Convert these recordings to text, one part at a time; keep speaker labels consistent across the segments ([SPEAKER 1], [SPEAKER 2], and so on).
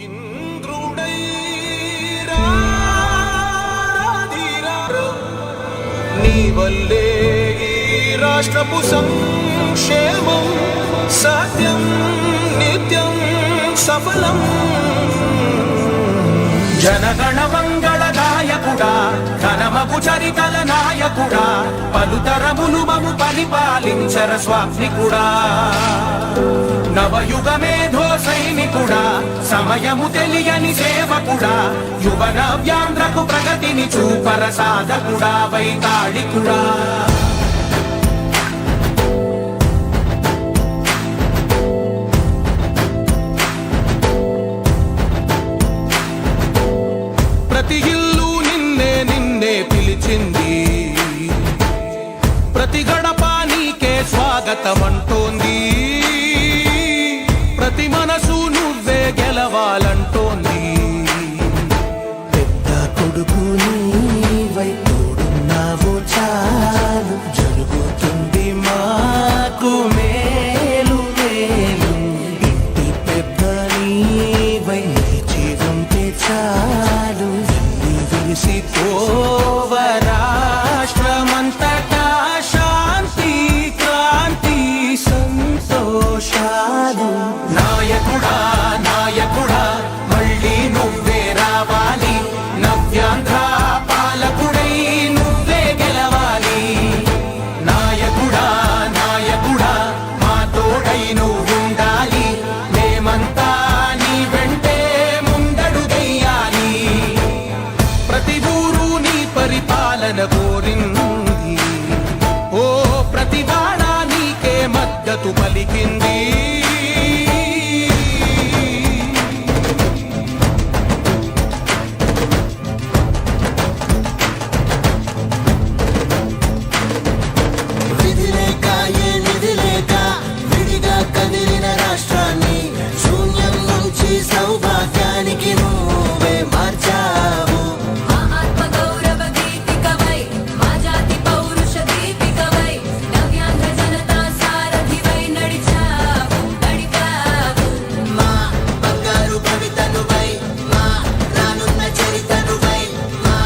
[SPEAKER 1] ఇంద్రుడై నీ వల్లే ఈ రాష్ట్రపు సంక్షేమం సత్యం నిత్యం సఫలం. జనగణ మంగళ నాయకుడా, ఘనమగు చరితల నాయకుడా, పలుతరములు మము పరిపాలించర స్వామికుడా. నవయుగ మేధో సైనికుడా, సమయము తెలియని సేవకుడా, యువన వ్యాంధ్రకు ప్రగతిని చూపర సాధకుడా, వైతాళికుడా. ప్రతి ఇల్లు నిన్నే నిన్నే పిలిచింది, ప్రతి గడప నీకే స్వాగతమంటోంది, ప్రతి మనసు నువ్వే గెలవాలంటోంది.
[SPEAKER 2] పెద్ద కొడుకు నీవై తోడున్నావు చాలు, జరుగుతుంది మాకు మేలు మేలు. ఇంటి పెద్ద నీవై నిలిచి ఉంటే చాలు, విలిసి పోవ రాష్ట్రమంతటా శాంతి క్రాంతి సంతోషాలు.
[SPEAKER 1] నాయకుడా నాయకుడా మళ్ళీ నువ్వే రావాలి, నవ్యాంధ్ర పాలకుడై నువ్వే గెలవాలి. నాయకుడా నాయకుడా మా తోడై నువ్వుండాలి, మేమంతా నీ వెంటే ముందడుగెయ్యాలి. ప్రతి ఊరు నీ పరిపాలన కోరింది, ఓ ప్రతివాడ నీకే మద్దతు పలికింది.
[SPEAKER 2] విధి లేక ఏ నిధి లేక విడిగా కదిలిన రాష్ట్రాన్ని శూన్యం నుంచి సౌభాగ్యానికి నువ్వే మార్చావు.
[SPEAKER 3] మా ఆత్మ గౌరవ గీతికవై, మా జాతి పౌరుష దీపికవై, నవ్యాంధ్ర జనతా సారథివై నడిచావు నడిపావు.
[SPEAKER 2] మా బంగారు భవితనువై, మా రానున్న చరితనువై, మా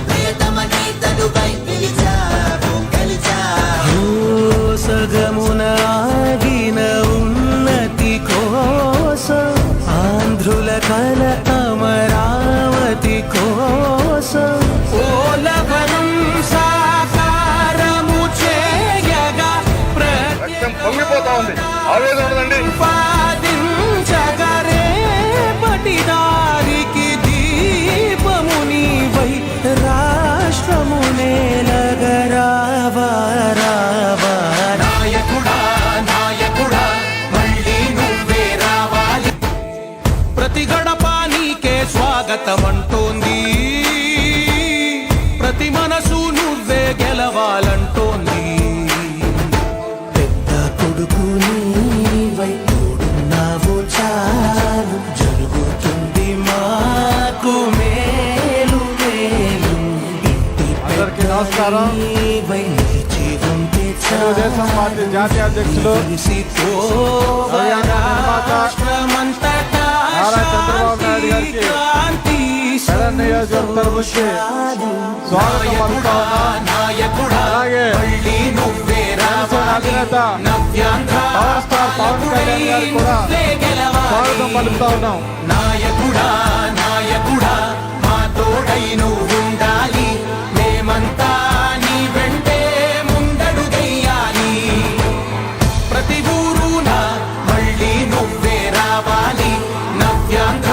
[SPEAKER 2] ప్రియతమ నేతనువై పిలిచావు గెలిచావు. సగమున ఆగిన ఉన్నతి కోసం, ఆంధ్రుల కల అమరావతి కోసం,
[SPEAKER 1] ఓలవనం సాకారము చేయగా
[SPEAKER 4] రక్తం పొంగిపోతా ఉంది, ఆవేదన ఉందండి.
[SPEAKER 1] ప్రతిపాదించగరేపటి దారికి దీపము నీవై రాష్ట్రము నేలగరావా రావా. నాయకుడా నాయకుడా మళ్ళీ నువ్వే రావాలి, ప్రతి గడప నీకే స్వాగతమంటోంది, ప్రతి మనసు నువ్వే గెలవాలంటోంది.
[SPEAKER 2] పెద్ద కొడుకు నీవై తోడున్నావు చాలు, జరుగుతుంది మాకు మేలు మేలు. ఇంటి
[SPEAKER 4] అందరికీ నమస్కారం.
[SPEAKER 2] నీవై నిలిచి ఉంటే
[SPEAKER 4] తెలుగుదేశం పార్టీ జాతీయ అధ్యక్షులు
[SPEAKER 1] రాష్ట్రమంతటా
[SPEAKER 4] నారా చంద్రబాబు నాయుడు గారికి పెడ నియోజకవర్గం తరఫు నుంచి స్వాగతం పలుకుతా ఉన్నాం. అలాగే జనసేన అధినేత పవర్ స్టార్ పవన్ కళ్యాణ్ గారికి కూడా స్వాగతం పలుకుతా ఉన్నాం.
[SPEAKER 1] నాయకుడా నాయకుడా మా తోడై నువ్వుండాలి, మేమంతా నీ వెంటే ముందడుగెయ్యాలి. ప్రతి ఊరున మళ్ళీ నువ్వే రావాలి, నవ్యాంధ్ర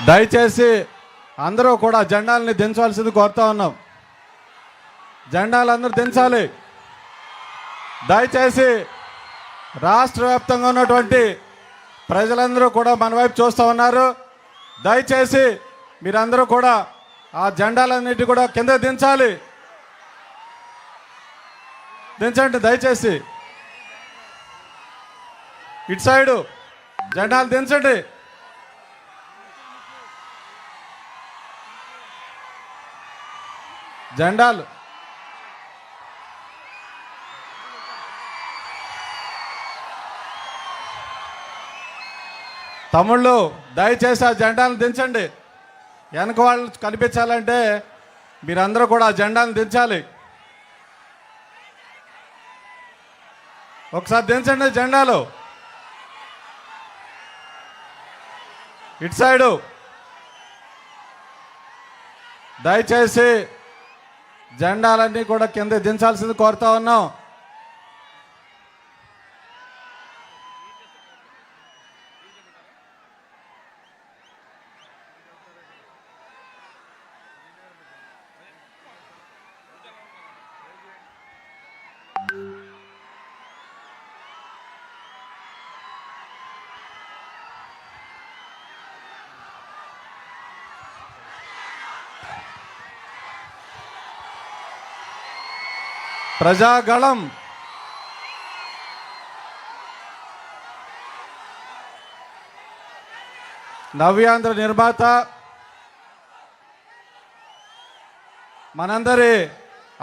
[SPEAKER 4] దయచేసి అందరూ కూడా జెండాలని దించవలసింది కోరుతా ఉన్నాం. జెండాలు అందరూ దించాలి. దయచేసి రాష్ట్ర వ్యాప్తంగా ఉన్నటువంటి ప్రజలందరూ కూడా మన వైపు చూస్తూ ఉన్నారు. దయచేసి మీరందరూ కూడా ఆ జెండాలన్నిటి కూడా కింద దించాలి. దించండి దయచేసి. ఇటు సైడు జెండాలు దించండి. జెండాలు తమ్ముళ్ళు దయచేసి ఆ జెండాలను దించండి. వెనక వాళ్ళు కనిపించాలంటే మీరందరూ కూడా ఆ జెండాలను దించాలి. ఒకసారి దించండి జెండాలు. ఇటు సైడు దయచేసి జెండాలన్నీ కూడా కింద దించాల్సింది కోరుతా ఉన్నాం. ప్రజాగళం నవ్యాంధ్ర నిర్మాత మనందరి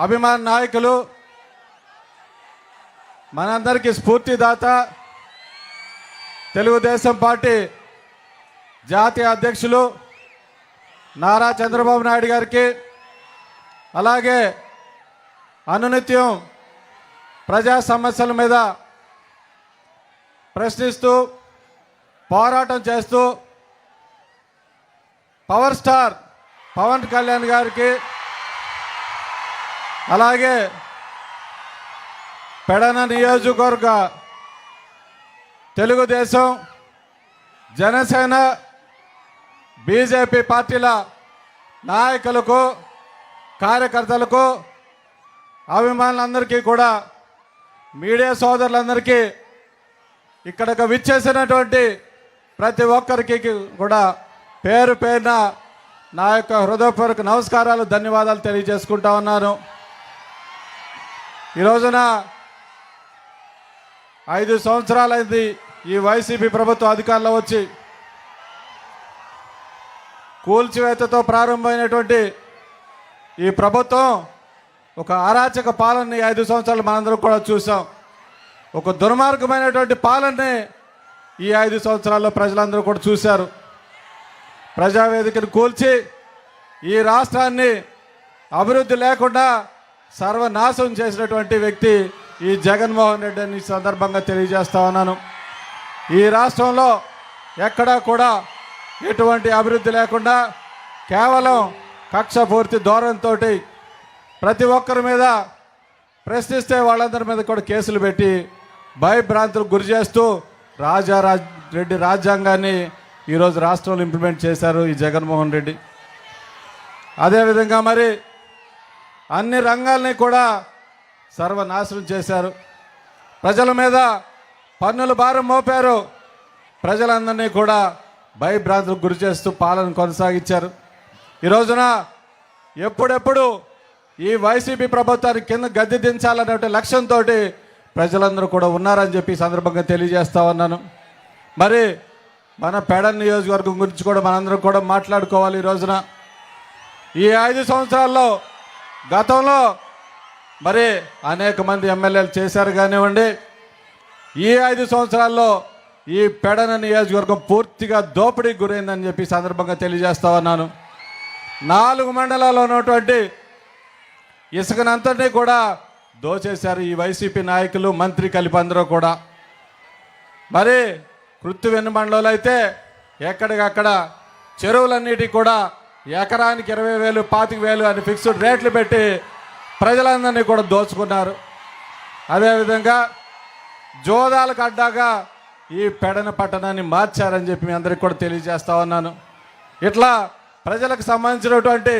[SPEAKER 4] అభిమాన నాయకులు, మనందరికీ స్ఫూర్తిదాత, తెలుగుదేశం పార్టీ జాతీయ అధ్యక్షులు నారా చంద్రబాబు నాయుడు గారికి, అలాగే అనునిత్యం ప్రజా సమస్యల మీద ప్రశ్నిస్తూ పోరాటం చేస్తూ పవర్ స్టార్ పవన్ కళ్యాణ్ గారికి, అలాగే పెడన నియోజకవర్గ తెలుగుదేశం, జనసేన, బీజేపీ పార్టీల నాయకులకు, కార్యకర్తలకు, అభిమానులందరికీ కూడా, మీడియా సోదరులందరికీ, ఇక్కడికి విచ్చేసినటువంటి ప్రతి ఒక్కరికి కూడా పేరు పేరున నా యొక్క హృదయపూర్వక నమస్కారాలు, ధన్యవాదాలు తెలియజేసుకుంటా ఉన్నాను. ఈ రోజున 5 సంవత్సరాలైంది ఈ వైసీపీ ప్రభుత్వం అధికారంలో వచ్చి. కూల్చివేతతో ప్రారంభమైనటువంటి ఈ ప్రభుత్వం ఒక అరాచక పాలనని 5 సంవత్సరాలు మనందరం కూడా చూసాం. ఒక దుర్మార్గమైనటువంటి పాలనని ఈ 5 సంవత్సరాల్లో ప్రజలందరూ కూడా చూశారు. ప్రజావేదికను కూల్చి ఈ రాష్ట్రాన్ని అభివృద్ధి లేకుండా సర్వనాశనం చేసినటువంటి వ్యక్తి ఈ జగన్మోహన్ రెడ్డి అని సందర్భంగా తెలియజేస్తా ఉన్నాను. ఈ రాష్ట్రంలో ఎక్కడా కూడా ఎటువంటి అభివృద్ధి లేకుండా కేవలం కక్షపూర్తి ధోరణితో ప్రతి ఒక్కరి మీద ప్రశ్నిస్తే వాళ్ళందరి మీద కూడా కేసులు పెట్టి భయభ్రాంతులకు గురి చేస్తూ రెడ్డి రాజ్యాంగాన్ని ఈరోజు రాష్ట్రంలో ఇంప్లిమెంట్ చేశారు ఈ జగన్మోహన్ రెడ్డి. అదేవిధంగా మరి అన్ని రంగాల్ని కూడా సర్వనాశనం చేశారు. ప్రజల మీద పన్నుల భారం మోపారు. ప్రజలందరినీ కూడా భయభ్రాంతులకు గురి చేస్తూ పాలన కొనసాగించారు. ఈ రోజున ఎప్పుడెప్పుడు ఈ వైసీపీ ప్రభుత్వాన్ని కింద గద్దె దించాలనే లక్ష్యంతో ప్రజలందరూ కూడా ఉన్నారని చెప్పి ఈ సందర్భంగా తెలియజేస్తా ఉన్నాను. మరి మన పెడన్ నియోజకవర్గం గురించి కూడా మనందరం కూడా మాట్లాడుకోవాలి. ఈ రోజున ఈ 5 సంవత్సరాల్లో గతంలో మరి అనేక మంది ఎమ్మెల్యేలు చేశారు కానివ్వండి, ఈ 5 సంవత్సరాల్లో ఈ పెడన నియోజకవర్గం పూర్తిగా దోపిడీకి గురైందని చెప్పి సందర్భంగా తెలియజేస్తా ఉన్నాను. 4 మండలాల్లో ఉన్నటువంటి ఇసుకనంతటినీ కూడా దోచేశారు ఈ వైసీపీ నాయకులు, మంత్రి కలిపి అందరూ కూడా. మరి కృత్తి వెన్నుబండలో అయితే ఎక్కడికక్కడ చెరువులన్నిటికీ కూడా ఎకరానికి 20,000, 25,000 అని ఫిక్స్డ్ రేట్లు పెట్టి ప్రజలందరినీ కూడా దోచుకున్నారు. అదేవిధంగా జోదాలకు అడ్డాగా ఈ పెడన పట్టణాన్ని మార్చారని చెప్పి మీ అందరికీ కూడా తెలియజేస్తా ఉన్నాను. ఇట్లా ప్రజలకు సంబంధించినటువంటి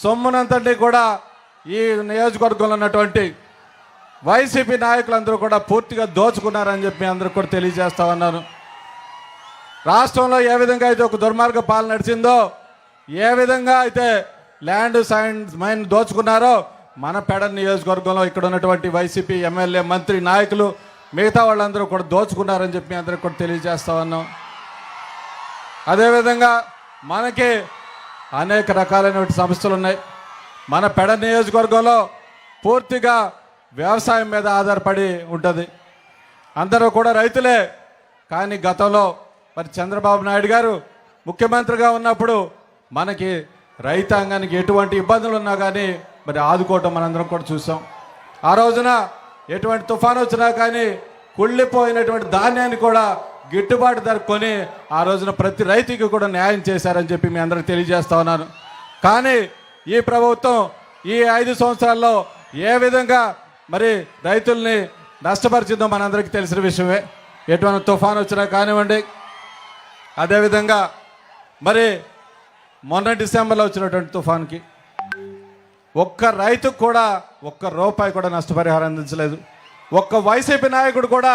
[SPEAKER 4] సొమ్మునంతటి కూడా ఈ నియోజకవర్గంలో ఉన్నటువంటి వైసీపీ నాయకులందరూ కూడా పూర్తిగా దోచుకున్నారని చెప్పి అందరూ కూడా తెలియజేస్తా ఉన్నాను. రాష్ట్రంలో ఏ విధంగా అయితే ఒక దుర్మార్గ పాలన నడిచిందో, ఏ విధంగా అయితే ల్యాండ్ సైన్స్ మైన్ దోచుకున్నారో మన పెడ నియోజకవర్గంలో ఇక్కడ ఉన్నటువంటి వైసీపీ ఎమ్మెల్యే మంత్రి నాయకులు మిగతా వాళ్ళందరూ కూడా దోచుకున్నారని చెప్పి అందరికి కూడా తెలియజేస్తా ఉన్నాం. అదేవిధంగా మనకి అనేక రకాలైనటువంటి సమస్యలు ఉన్నాయి. మన పెడ నియోజకవర్గంలో పూర్తిగా వ్యవసాయం మీద ఆధారపడి ఉంటుంది. అందరూ కూడా రైతులే. కానీ గతంలో మరి చంద్రబాబు నాయుడు గారు ముఖ్యమంత్రిగా ఉన్నప్పుడు మనకి రైతాంగానికి ఎటువంటి ఇబ్బందులు ఉన్నా కానీ మరి ఆదుకోవటం మనందరం కూడా చూసాం. ఆ రోజున ఎటువంటి తుఫాను వచ్చినా కానీ కుళ్ళిపోయినటువంటి ధాన్యాన్ని కూడా గిట్టుబాటు ధర కొని ఆ రోజున ప్రతి రైతుకి కూడా న్యాయం చేశారని చెప్పి మీ అందరికి తెలియజేస్తా ఉన్నాను. కానీ ఈ ప్రభుత్వం ఈ 5 సంవత్సరాల్లో ఏ విధంగా మరి రైతుల్ని నష్టపరిచిందో మనందరికీ తెలిసిన విషయమే. ఎటువంటి తుఫాను వచ్చినా కానివ్వండి, అదేవిధంగా మరి మొన్న డిసెంబర్లో వచ్చినటువంటి తుఫాన్కి ఒక్క రైతుకు కూడా ఒక్క రూపాయి కూడా నష్టపరిహారం అందించలేదు. ఒక్క వైసీపీ నాయకుడు కూడా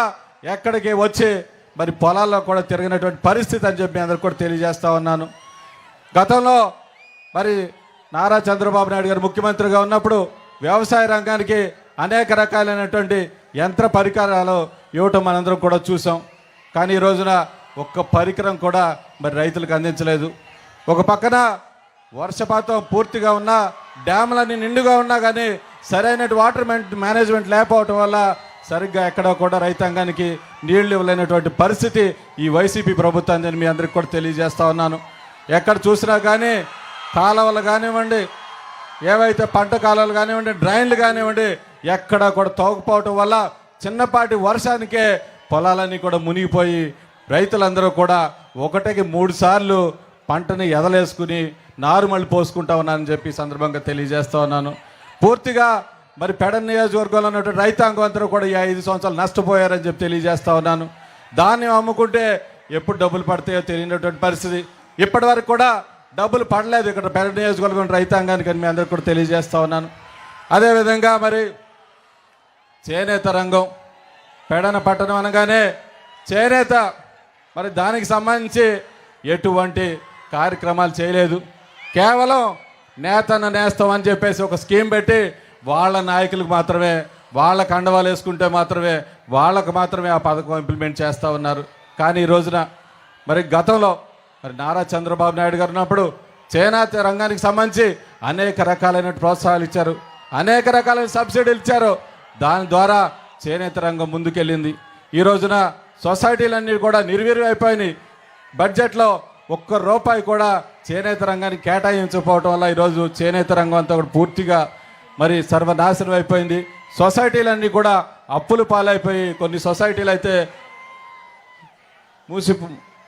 [SPEAKER 4] ఎక్కడికి వచ్చి మరి పొలాల్లో కూడా తిరిగినటువంటి పరిస్థితి అని చెప్పి అందరికి కూడా తెలియజేస్తా ఉన్నాను. గతంలో మరి నారా చంద్రబాబు నాయుడు గారు ముఖ్యమంత్రిగా ఉన్నప్పుడు వ్యవసాయ రంగానికి అనేక రకాలైనటువంటి యంత్ర పరికరాలు ఇవ్వటం మనందరం కూడా చూసాం. కానీ ఈ రోజున ఒక్క పరికరం కూడా మరి రైతులకు అందించలేదు. ఒక పక్కన వర్షపాతం పూర్తిగా ఉన్నా, డ్యాములన్నీ నిండుగా ఉన్నా కానీ సరైన వాటర్ మేనేజ్మెంట్ లేకపోవటం వల్ల సరిగ్గా ఎక్కడ కూడా రైతాంగానికి నీళ్లు ఇవ్వలేనటువంటి పరిస్థితి ఈ వైసీపీ ప్రభుత్వాన్ని మీ అందరికి కూడా తెలియజేస్తా ఉన్నాను. ఎక్కడ చూసినా కానీ కాలువలు కానివ్వండి, ఏవైతే పంట కాలువలు కానివ్వండి, డ్రైన్లు కానివ్వండి, ఎక్కడ కూడా తోకపోవటం వల్ల చిన్నపాటి వర్షానికే పొలాలన్నీ కూడా మునిగిపోయి రైతులందరూ కూడా 1కి 3 సార్లు పంటని ఎదలేసుకుని నారుమళ్ళి పోసుకుంటా ఉన్నానని చెప్పి సందర్భంగా తెలియజేస్తా ఉన్నాను. పూర్తిగా మరి పెడ నియోజకవర్గంలో ఉన్నటువంటి రైతాంగం అందరూ కూడా ఈ 5 సంవత్సరాలు నష్టపోయారని చెప్పి తెలియజేస్తా ఉన్నాను. ధాన్యం అమ్ముకుంటే ఎప్పుడు డబ్బులు పడతాయో తెలియనటువంటి పరిస్థితి. ఇప్పటి వరకు కూడా డబ్బులు పడలేదు ఇక్కడ పెడ నియోజకవర్గం రైతాంగానికి అని మీ అందరికీ కూడా తెలియజేస్తా ఉన్నాను. అదేవిధంగా మరి చేనేత రంగం, పెడన పట్టణం అనగానే చేనేత, మరి దానికి సంబంధించి ఎటువంటి కార్యక్రమాలు చేయలేదు. కేవలం నేతన్న నేస్తం అని చెప్పేసి ఒక స్కీమ్ పెట్టి వాళ్ళ నాయకులకు మాత్రమే, వాళ్ళ కండవాలు వేసుకుంటే మాత్రమే వాళ్ళకు మాత్రమే ఆ పథకం ఇంప్లిమెంట్ చేస్తూ ఉన్నారు. కానీ ఈ రోజున మరి గతంలో మరి నారా చంద్రబాబు నాయుడు గారు ఉన్నప్పుడు చేనేత రంగానికి సంబంధించి అనేక రకాలైన ప్రోత్సాహాలు ఇచ్చారు, అనేక రకాలైన సబ్సిడీలు ఇచ్చారు. దాని ద్వారా చేనేత రంగం ముందుకెళ్ళింది. ఈ రోజున సొసైటీలన్నీ కూడా నిర్వీర్యం అయిపోయినాయి. బడ్జెట్లో ఒక్క రూపాయి కూడా చేనేత రంగానికి కేటాయించకపోవటం వల్ల ఈరోజు చేనేత రంగం అంతా కూడా పూర్తిగా మరి సర్వనాశనం అయిపోయింది. సొసైటీలన్నీ కూడా అప్పులు పాలైపోయి కొన్ని సొసైటీలు అయితే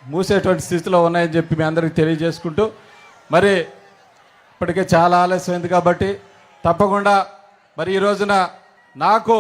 [SPEAKER 4] మూసేటువంటి స్థితిలో ఉన్నాయని చెప్పి మీ అందరికీ తెలియజేసుకుంటూ, మరి ఇప్పటికే చాలా ఆలస్యమైంది కాబట్టి తప్పకుండా మరి ఈ రోజున నాకు